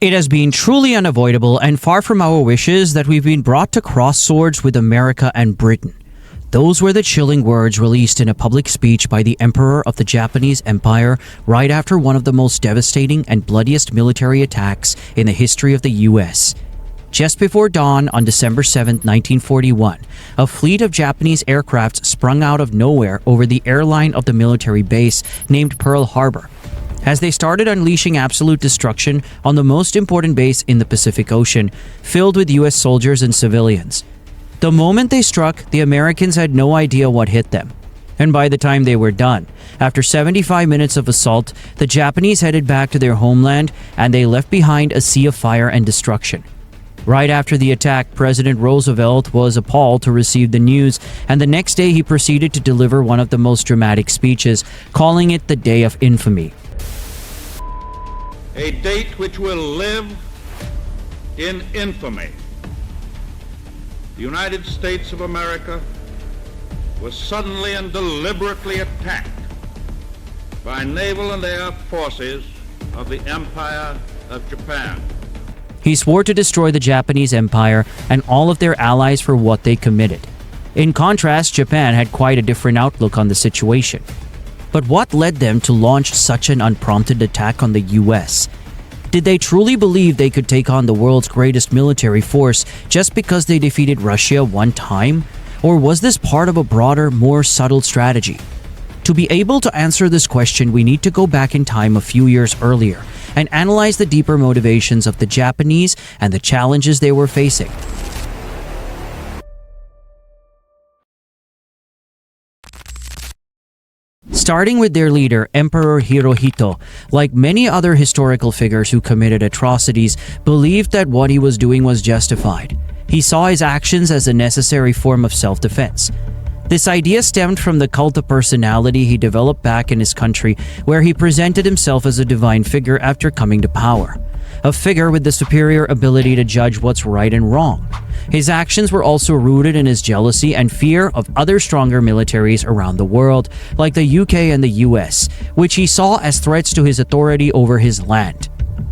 It has been truly unavoidable and far from our wishes that we've been brought to cross swords with America and Britain. Those were the chilling words released in a public speech by the Emperor of the Japanese Empire right after one of the most devastating and bloodiest military attacks in the history of the US. Just before dawn on December 7, 1941, a fleet of Japanese aircraft sprung out of nowhere over the airline of the military base named Pearl Harbor, as they started unleashing absolute destruction on the most important base in the Pacific Ocean, filled with US soldiers and civilians. The moment they struck, the Americans had no idea what hit them. And by the time they were done, after 75 minutes of assault, the Japanese headed back to their homeland and they left behind a sea of fire and destruction. Right after the attack, President Roosevelt was appalled to receive the news, and the next day he proceeded to deliver one of the most dramatic speeches, calling it the Day of Infamy. A date which will live in infamy. The United States of America was suddenly and deliberately attacked by naval and air forces of the Empire of Japan. He swore to destroy the Japanese Empire and all of their allies for what they committed. In contrast, Japan had quite a different outlook on the situation. But what led them to launch such an unprompted attack on the US? Did they truly believe they could take on the world's greatest military force just because they defeated Russia one time? Or was this part of a broader, more subtle strategy? To be able to answer this question, we need to go back in time a few years earlier and analyze the deeper motivations of the Japanese and the challenges they were facing. Starting with their leader, Emperor Hirohito, like many other historical figures who committed atrocities, believed that what he was doing was justified. He saw his actions as a necessary form of self-defense. This idea stemmed from the cult of personality he developed back in his country, where he presented himself as a divine figure after coming to power. A figure with the superior ability to judge what's right and wrong. His actions were also rooted in his jealousy and fear of other stronger militaries around the world, like the UK and the US, which he saw as threats to his authority over his land.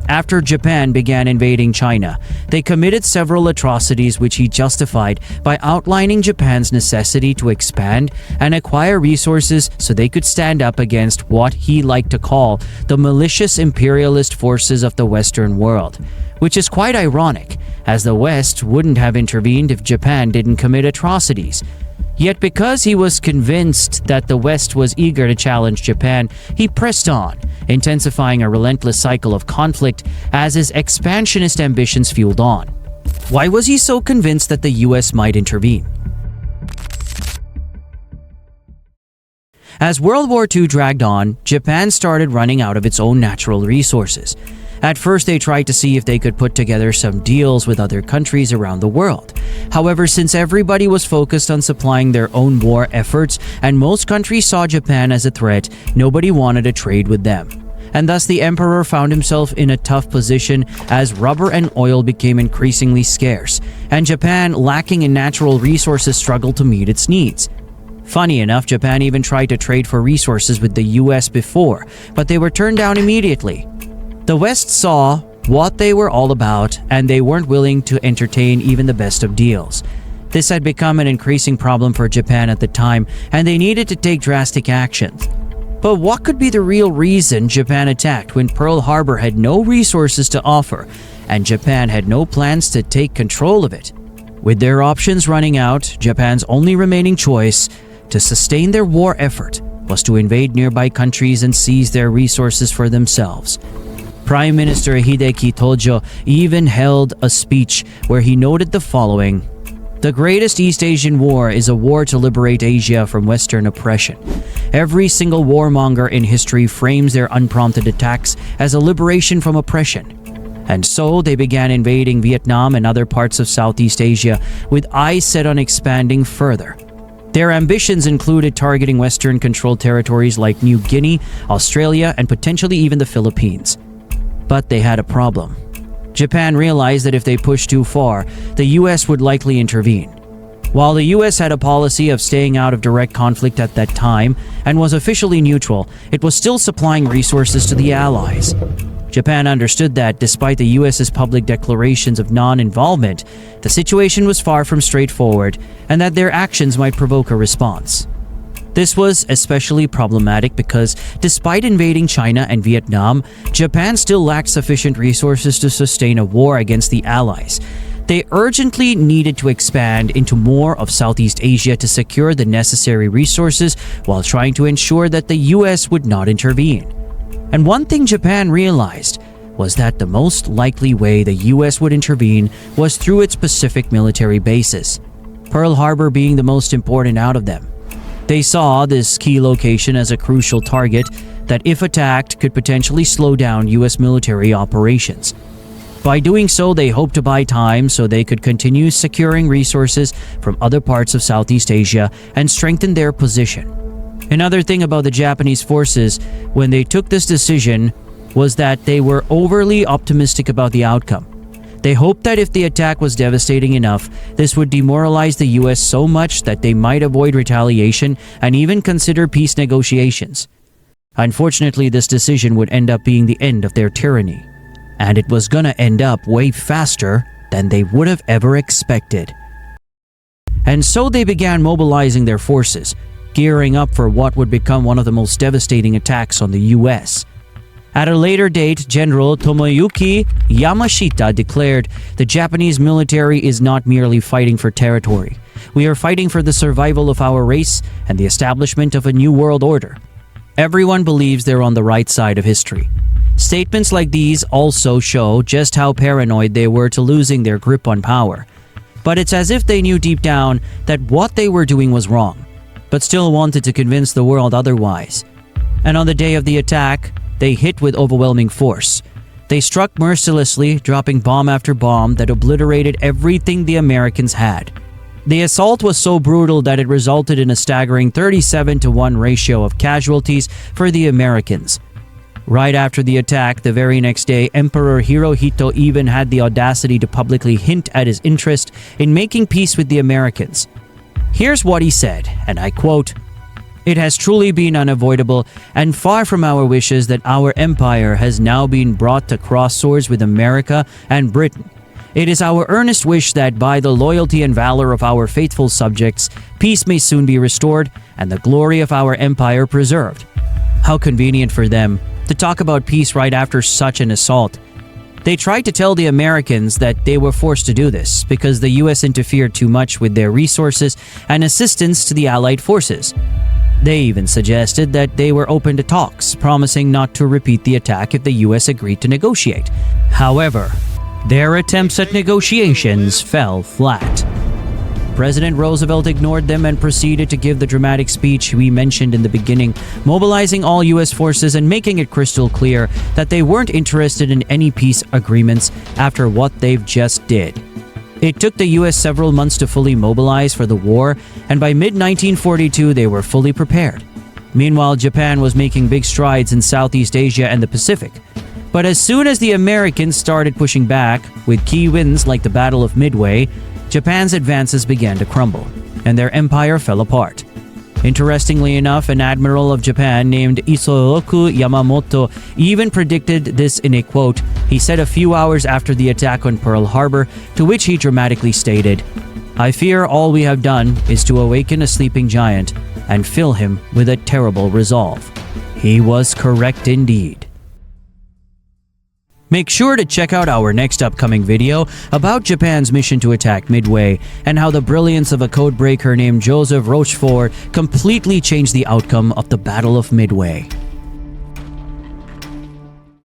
After Japan began invading China, they committed several atrocities which he justified by outlining Japan's necessity to expand and acquire resources so they could stand up against what he liked to call the malicious imperialist forces of the Western world, which is quite ironic, as the West wouldn't have intervened if Japan didn't commit atrocities. Yet because he was convinced that the West was eager to challenge Japan, he pressed on, intensifying a relentless cycle of conflict as his expansionist ambitions fueled on. Why was he so convinced that the US might intervene? As World War II dragged on, Japan started running out of its own natural resources. At first, they tried to see if they could put together some deals with other countries around the world. However, since everybody was focused on supplying their own war efforts and most countries saw Japan as a threat, nobody wanted to trade with them. And thus the emperor found himself in a tough position as rubber and oil became increasingly scarce, and Japan, lacking in natural resources, struggled to meet its needs. Funny enough, Japan even tried to trade for resources with the US before, but they were turned down immediately. The West saw what they were all about, and they weren't willing to entertain even the best of deals. This had become an increasing problem for Japan at the time, and they needed to take drastic actions. But what could be the real reason Japan attacked when Pearl Harbor had no resources to offer, and Japan had no plans to take control of it? With their options running out, Japan's only remaining choice to sustain their war effort was to invade nearby countries and seize their resources for themselves. Prime Minister Hideki Tojo even held a speech where he noted the following: "The greatest East Asian war is a war to liberate Asia from Western oppression. Every single warmonger in history frames their unprompted attacks as a liberation from oppression." And so they began invading Vietnam and other parts of Southeast Asia with eyes set on expanding further. Their ambitions included targeting Western-controlled territories like New Guinea, Australia, and potentially even the Philippines. But they had a problem. Japan realized that if they pushed too far, the US would likely intervene. While the US had a policy of staying out of direct conflict at that time and was officially neutral, it was still supplying resources to the Allies. Japan understood that, despite the US's public declarations of non-involvement, the situation was far from straightforward and that their actions might provoke a response. This was especially problematic because, despite invading China and Vietnam, Japan still lacked sufficient resources to sustain a war against the Allies. They urgently needed to expand into more of Southeast Asia to secure the necessary resources while trying to ensure that the US would not intervene. And one thing Japan realized was that the most likely way the US would intervene was through its Pacific military bases, Pearl Harbor being the most important out of them. They saw this key location as a crucial target that, if attacked, could potentially slow down US military operations. By doing so, they hoped to buy time so they could continue securing resources from other parts of Southeast Asia and strengthen their position. Another thing about the Japanese forces when they took this decision was that they were overly optimistic about the outcome. They hoped that if the attack was devastating enough, this would demoralize the US so much that they might avoid retaliation and even consider peace negotiations. Unfortunately, this decision would end up being the end of their tyranny, and it was gonna end up way faster than they would have ever expected. And so they began mobilizing their forces, gearing up for what would become one of the most devastating attacks on the US. At a later date, General Tomoyuki Yamashita declared, "The Japanese military is not merely fighting for territory. We are fighting for the survival of our race and the establishment of a new world order." Everyone believes they're on the right side of history. Statements like these also show just how paranoid they were to losing their grip on power. But it's as if they knew deep down that what they were doing was wrong, but still wanted to convince the world otherwise. And on the day of the attack, they hit with overwhelming force. They struck mercilessly, dropping bomb after bomb that obliterated everything the Americans had. The assault was so brutal that it resulted in a staggering 37-to-1 ratio of casualties for the Americans. Right after the attack, the very next day, Emperor Hirohito even had the audacity to publicly hint at his interest in making peace with the Americans. Here's what he said, and I quote, "It has truly been unavoidable and far from our wishes that our empire has now been brought to cross swords with America and Britain. It is our earnest wish that by the loyalty and valor of our faithful subjects, peace may soon be restored and the glory of our empire preserved." How convenient for them to talk about peace right after such an assault. They tried to tell the Americans that they were forced to do this because the US interfered too much with their resources and assistance to the Allied forces. They even suggested that they were open to talks, promising not to repeat the attack if the US agreed to negotiate. However, their attempts at negotiations fell flat. President Roosevelt ignored them and proceeded to give the dramatic speech we mentioned in the beginning, mobilizing all US forces and making it crystal clear that they weren't interested in any peace agreements after what they've just did. It took the US several months to fully mobilize for the war, and by mid-1942 they were fully prepared. Meanwhile, Japan was making big strides in Southeast Asia and the Pacific. But as soon as the Americans started pushing back, with key wins like the Battle of Midway, Japan's advances began to crumble, and their empire fell apart. Interestingly enough, an admiral of Japan named Isoroku Yamamoto even predicted this in a quote he said a few hours after the attack on Pearl Harbor, to which he dramatically stated, "I fear all we have done is to awaken a sleeping giant and fill him with a terrible resolve." He was correct indeed. Make sure to check out our next upcoming video about Japan's mission to attack Midway and how the brilliance of a codebreaker named Joseph Rochefort completely changed the outcome of the Battle of Midway.